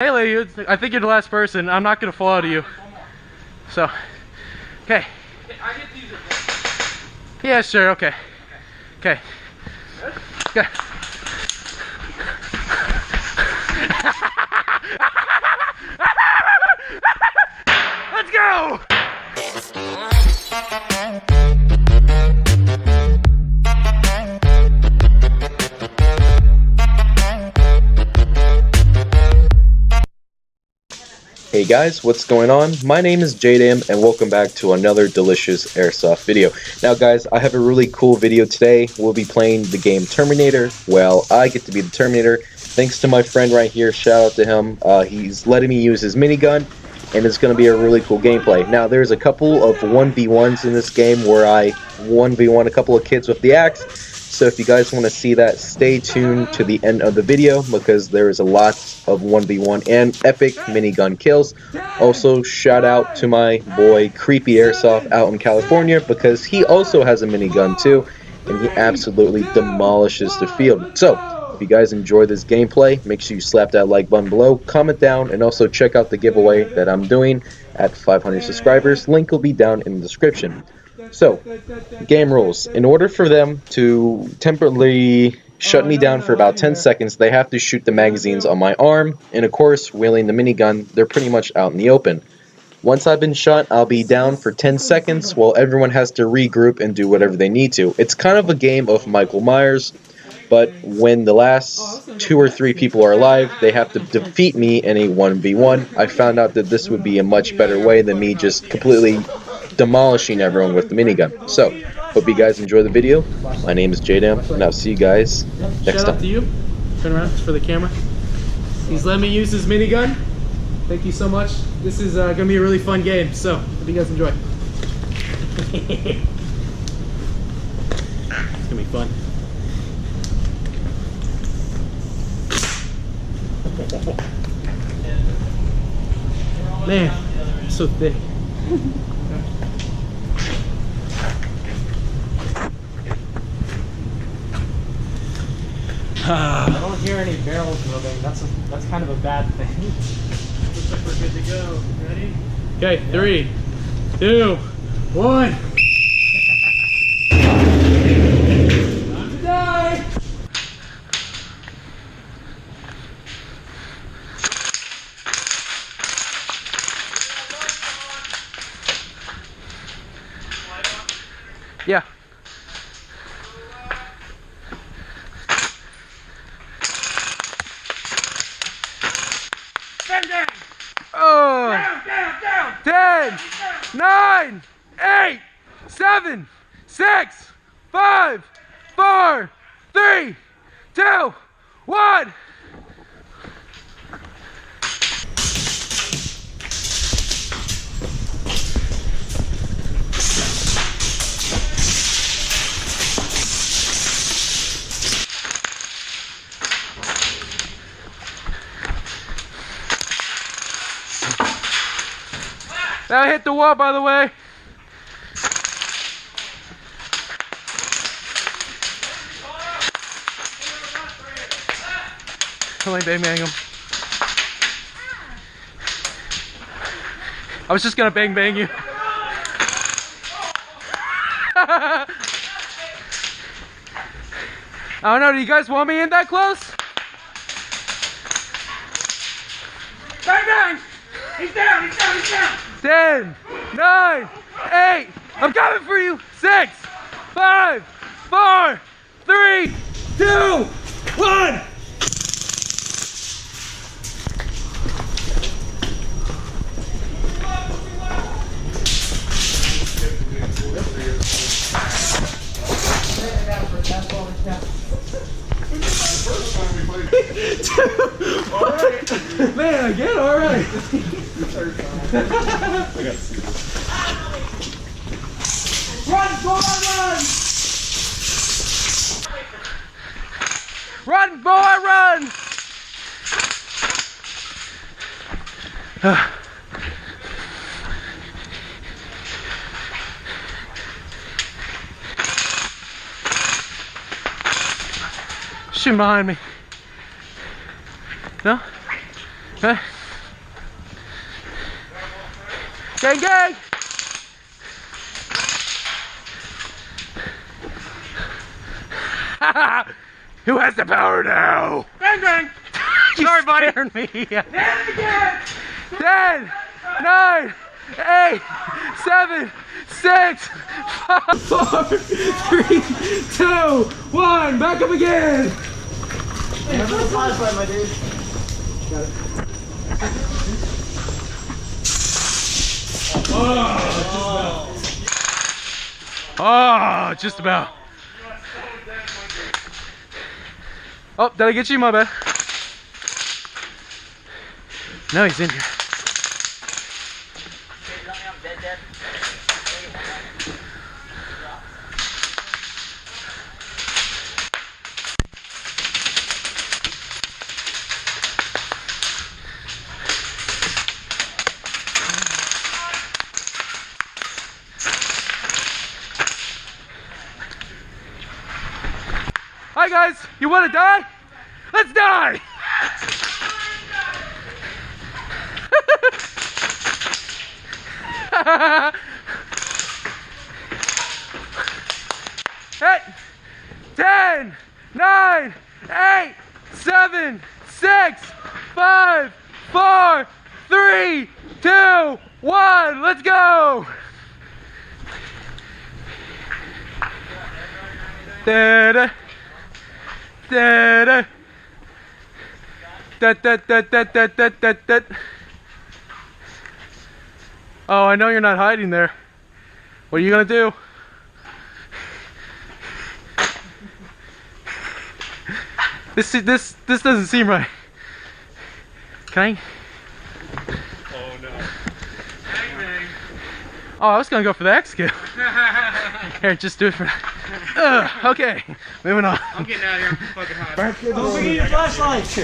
Hey lady, I think you're the last person. I'm not gonna fall to you. So, okay. I get to use it. Yeah, sure, okay. Okay. Okay. Let's go! Hey guys, what's going on? My name is JDam and welcome back to another delicious Airsoft video. Now guys, I have a really cool video today. We'll be playing the game Terminator. Well, I get to be the Terminator. Thanks to my friend right here, shout out to him. He's letting me use his minigun and it's going to be a really cool gameplay. Now there's a couple of 1v1s in this game where I 1v1 a couple of kids with the axe. So if you guys want to see that, stay tuned to the end of the video because there is a lot of 1v1 and epic minigun kills. Also, shout out to my boy Creepy Airsoft out in California because he also has a minigun too, and he absolutely demolishes the field. So, if you guys enjoy this gameplay, make sure you slap that like button below, comment down, and also check out the giveaway that I'm doing at 500 subscribers. Link will be down in the description. So, game rules. In order for them to temporarily shut me down for about 10 seconds, they have to shoot the magazines on my arm, and of course, wielding the minigun, they're pretty much out in the open. Once I've been shot, I'll be down for 10 seconds while everyone has to regroup and do whatever they need to. It's kind of a game of Michael Myers, but when the last 2 or 3 people are alive, they have to defeat me in a 1v1. I found out that this would be a much better way than me just completely demolishing everyone with the minigun. So, hope you guys enjoy the video. My name is JDam, and I'll see you guys next time. Shout out to you. Turn around for the camera. He's letting me use his minigun. Thank you so much. This is going to be a really fun game, so hope you guys enjoy. It's going to be fun. Man, I'm so thick. I don't hear any barrels moving. That's kind of a bad thing. Looks like we're good to go. Ready? Okay, 3, 2, 1. Time to die. Yeah. Oh. Down. 10, 9, 8, 7, 6, 5, 4, 3, 2, 1. That hit the wall, by the way. Only bang bang him. I was just gonna bang bang you. I don't know, do you guys want me in that close? Bang bang! He's down! 10, 9, 8, I'm coming for you! 6, 5, 4, 3, 2, 1! Man, again, alright. Run, boy, run! Run, boy, run! Shooting behind me. No? Huh? Gang, gang! Who has the power now? Bang bang! Sorry, buddy. Me. 10, 9, 8, 7, 6, 5, 4, 3, 2, 1. Back up again. Oh, just about. Oh, did I get you? My bad. No, he's in here. Hi guys, you want to die? Let's die! Hey, 10, 9, 8, 7, 6, 5, 4, 3, 2, 1. Let's go! Da-da. Da-da. Da-da-da-da-da-da-da. Oh, I know you're not hiding there. What are you gonna do? This doesn't seem right. Can I? Oh no. Bang bang. Oh, I was gonna go for the X skill. Here, just do it for that. Okay, moving on. I'm getting out of here. I'm fucking hot. Don't forget your flashlight.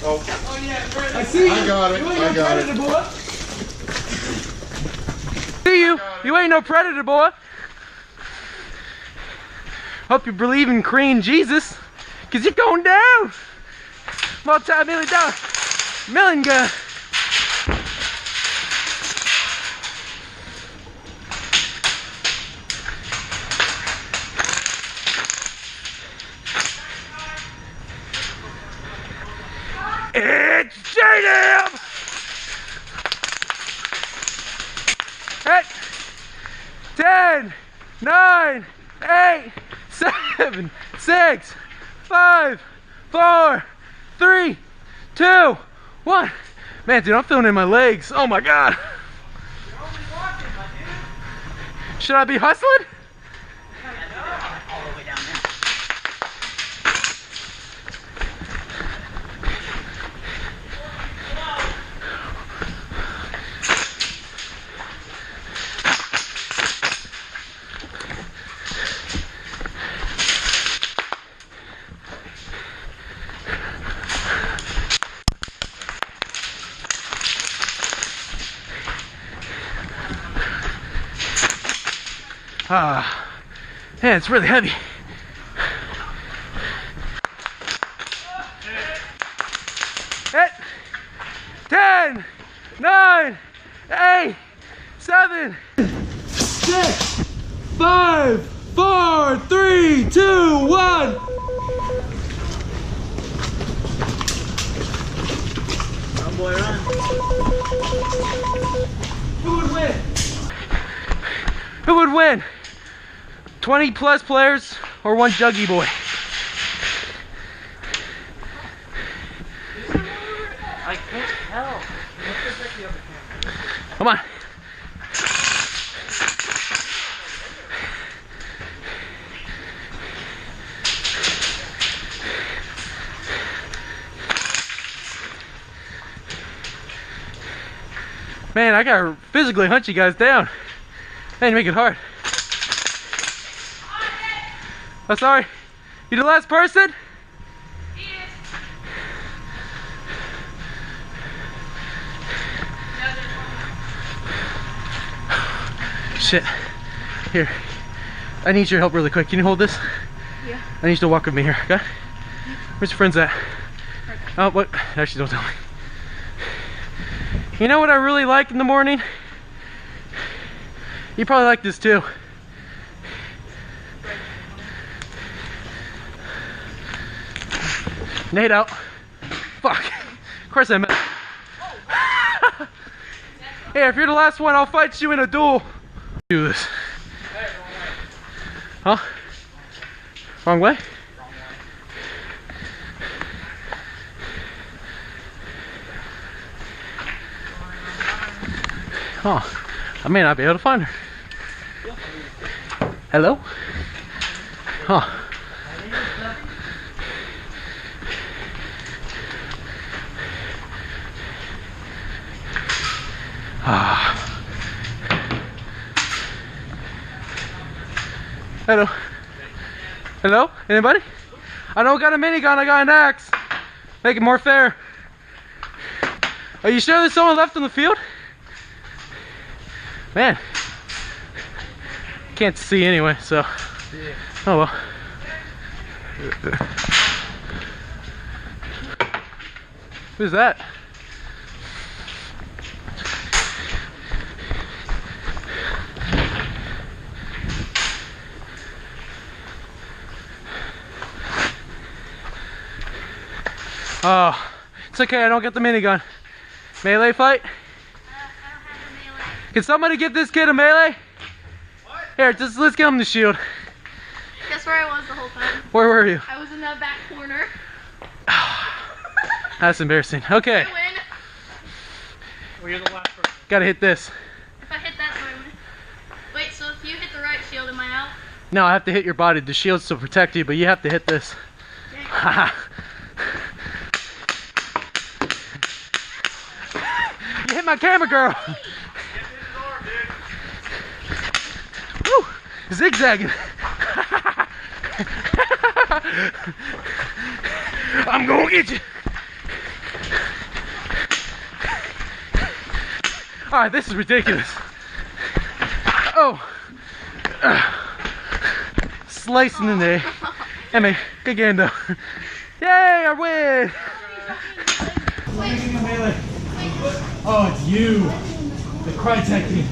Oh yeah, I see you. I got it. You ain't I no got predator, it. boy. See you. You ain't no predator, boy. Hope you believe in Korean Jesus, cause you're going down. Multi-million gun. It's JDM! Hey! 10, 9, 8, 7, 6, 5, 4, 3, 2, 1. Man, dude, I'm feeling it in my legs. Oh my god. Should I be hustling? Man, it's really heavy. Hit. 10, 9, 8, 7, 6, 5, 4, 3, 2, 1. Run, boy, run. Who would win? Who would win? 20 plus players or one Juggy boy? I can't tell. Come on. Man, I gotta physically hunt you guys down. Man, you make it hard. Oh, sorry. You the last person? Shit. Here. I need your help really quick. Can you hold this? Yeah. I need you to walk with me here, okay? Where's your friends at? Oh, what? Actually, don't tell me. You know what I really like in the morning? You probably like this too. Nate out. Fuck. Of course I meant. Hey, if you're the last one, I'll fight you in a duel. Do this. Huh? Wrong way? Oh, I may not be able to find her. Hello? Huh. Hello. Hello? Anybody? I don't got a minigun, I got an axe. Make it more fair. Are you sure there's someone left on the field? Man. Can't see anyway, so. Oh well. Who's that? Oh, it's okay, I don't get the minigun. Melee fight? I don't have a melee. Can somebody give this kid a melee? What? Here, let's get him the shield. Guess where I was the whole time? Where were you? I was in the back corner. That's embarrassing. Okay, I win. Well, you're the last person. gotta hit this. If I hit that, so I win. Wait, so if you hit the right shield, am I out? No, I have to hit your body. The shield's to protect you, but you have to hit this. Dang. You hit my camera, girl. Get his arm, dude. Woo, zigzagging. I'm gonna get you. All right, this is ridiculous. Oh, slicing in there. Emmy, good game though. Yay, I win. Oh, it's you. The Crytek team.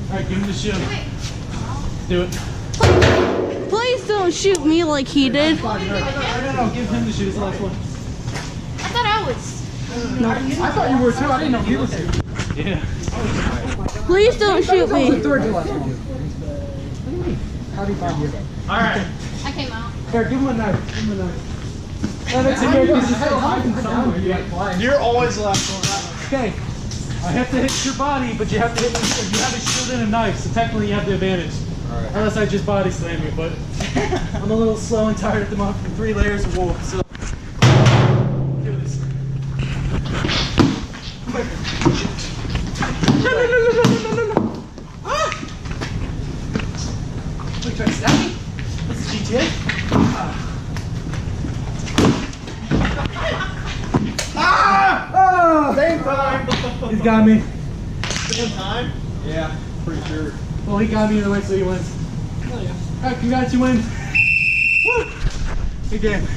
Alright, give him the shield. Do it. Please don't shoot me like he did. No, give him the shield. It's the last one. I thought I was. I thought you were too. I didn't know he was here. Yeah. Please don't shoot me. How do you find you? Alright. I came out. Here, give him a knife. Give him a knife. And it's okay because you're still hiding somewhere. You're always the last one. Okay. I have to hit your body, but you have to hit the shield. You have a shield and a knife, so technically you have the advantage. Right. Unless I just body slam you, but I'm a little slow and tired at the moment from 3 layers of wool, so do this. No. Ah! Look, try to stab me? This is GTA? Oh, same time. He's got me. Same time? Yeah, pretty sure. Well, he got me either way, so he wins. Oh, yeah. Alright, congrats, you win. Woo! Good game.